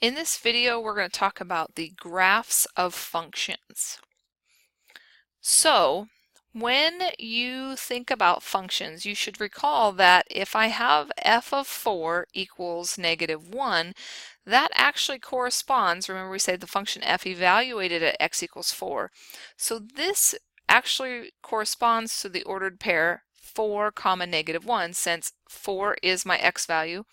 In this video, we're going to talk about the graphs of functions. So, when you think about functions, you should recall that if I have f of 4 equals -1, that actually corresponds, remember we said the function f evaluated at x equals 4. So this actually corresponds to the ordered pair 4, -1, since 4 is my x value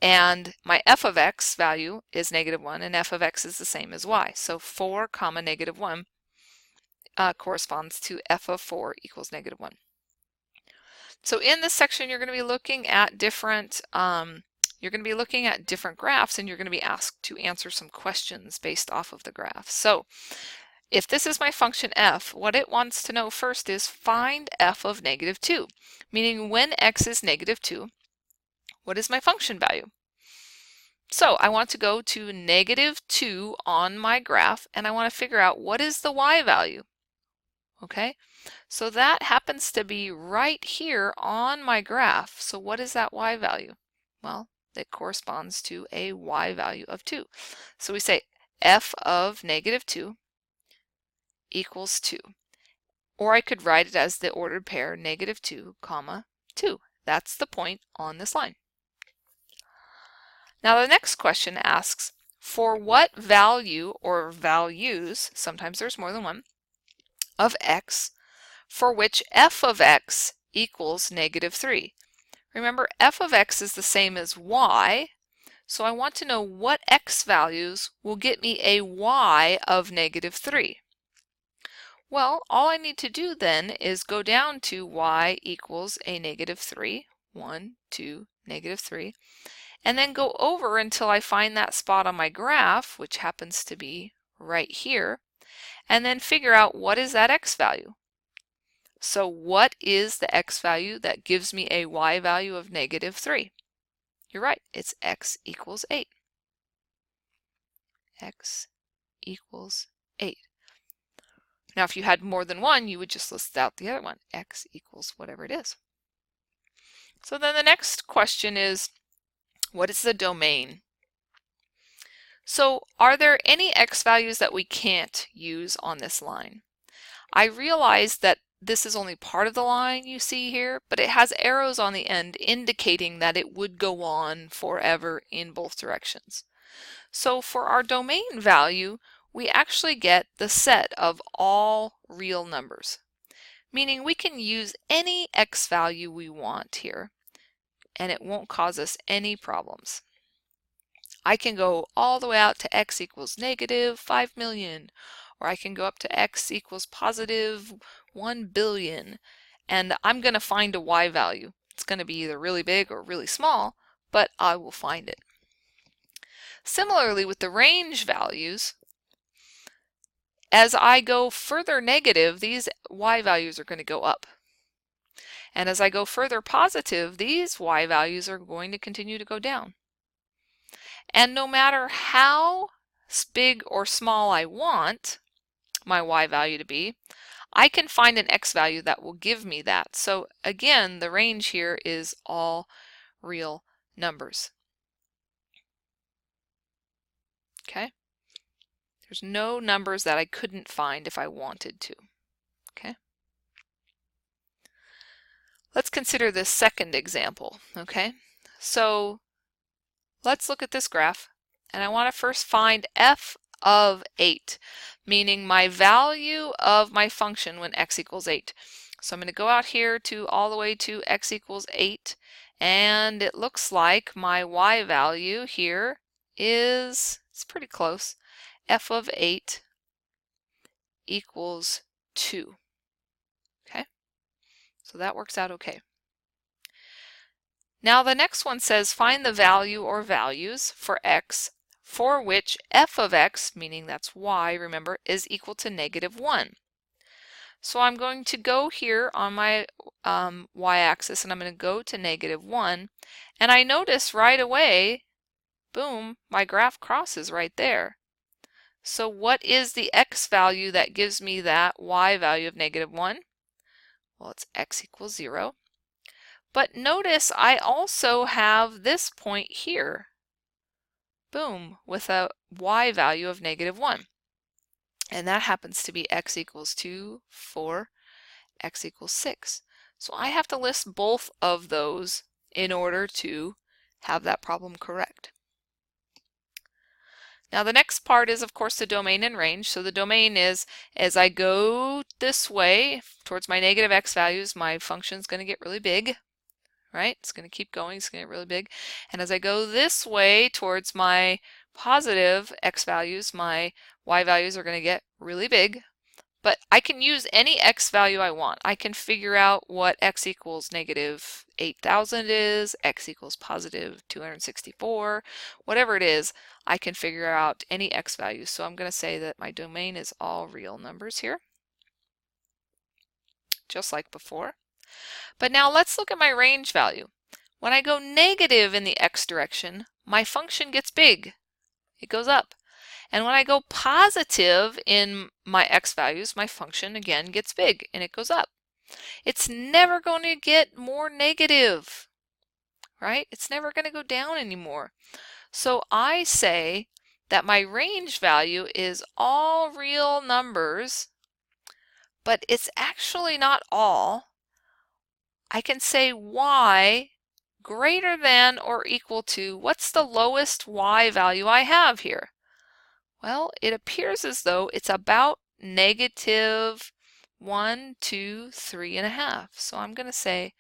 and my f of x value is -1, and f of x is the same as y. So 4, -1 corresponds to f of 4 equals -1. So in this section, you're going to be looking at different graphs, and you're going to be asked to answer some questions based off of the graph. So if this is my function f, what it wants to know first is find f of -2, meaning when x is -2, what is my function value? So I want to go to -2 on my graph, and I want to figure out what is the y value. Okay, so that happens to be right here on my graph. So what is that y value? Well, it corresponds to a y value of 2. So we say f of -2 equals 2. Or I could write it as the ordered pair -2, 2. That's the point on this line. Now the next question asks, for what value or values, sometimes there's more than one, of x, for which f of x equals -3. Remember, f of x is the same as y, so I want to know what x values will get me a y of -3. Well, all I need to do then is go down to y equals a -3, 1, 2, -3, and then go over until I find that spot on my graph, which happens to be right here, and then figure out what is that x value. So what is the x value that gives me a y value of -3? You're right, it's x equals 8. X equals 8. Now if you had more than one, you would just list out the other one. X equals whatever it is. So then the next question is, what is the domain? So are there any x values that we can't use on this line? I realize that this is only part of the line you see here, but it has arrows on the end indicating that it would go on forever in both directions. So for our domain value, we actually get the set of all real numbers, meaning we can use any x value we want here, and it won't cause us any problems. I can go all the way out to x equals -5 million, or I can go up to x equals +1 billion, and I'm going to find a y value. It's going to be either really big or really small, but I will find it. Similarly with the range values, as I go further negative, these y values are going to go up. And as I go further positive, these y values are going to continue to go down. And no matter how big or small I want my y value to be, I can find an x value that will give me that. So again, the range here is all real numbers. Okay? There's no numbers that I couldn't find if I wanted to. Okay? Let's consider this second example. Okay? So let's look at this graph, and I want to first find f of 8, meaning my value of my function when x equals 8. So I'm going to go out here to all the way to x equals 8, and it looks like my y value here is, it's pretty close, f of 8 equals 2. Okay, so that works out okay. Now the next one says find the value or values for x for which f of x, meaning that's y, remember, is equal to -1. So I'm going to go here on my y-axis, and I'm going to go to -1, and I notice right away, boom, my graph crosses right there. So what is the x value that gives me that y value of -1? Well, it's x equals 0. But notice I also have this point here. boom, with a y value of -1. And that happens to be x equals 2, 4, x equals 6. So I have to list both of those in order to have that problem correct. Now the next part is, of course, the domain and range. So the domain is, as I go this way towards my negative x values, my function is going to get really big, right? It's going to keep going, it's going to get really big. And as I go this way towards my positive x values, my y values are going to get really big. But I can use any x value I want. I can figure out what x equals -8,000 is, x equals +264, whatever it is, I can figure out any x value. So I'm going to say that my domain is all real numbers here, just like before. But now let's look at my range value. When I go negative in the x direction, my function gets big. It goes up. And when I go positive in my x values, my function again gets big and it goes up. It's never going to get more negative, right? It's never going to go down anymore. So I say that my range value is all real numbers, but it's actually not all. I can say y greater than or equal to, what's the lowest y value I have here? Well, it appears as though it's about -1, 2, 3.5. So I'm going to say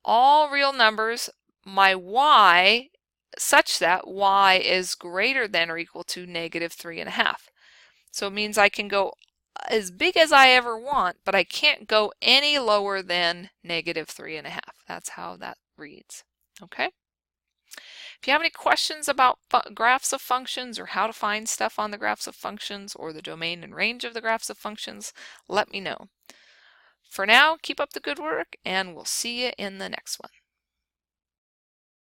all real numbers, my y, such that y is greater than or equal to -3.5. So it means I can go as big as I ever want, but I can't go any lower than -3.5. That's how that reads. Okay? If you have any questions about graphs of functions or how to find stuff on the graphs of functions or the domain and range of the graphs of functions, let me know. For now, keep up the good work and we'll see you in the next one.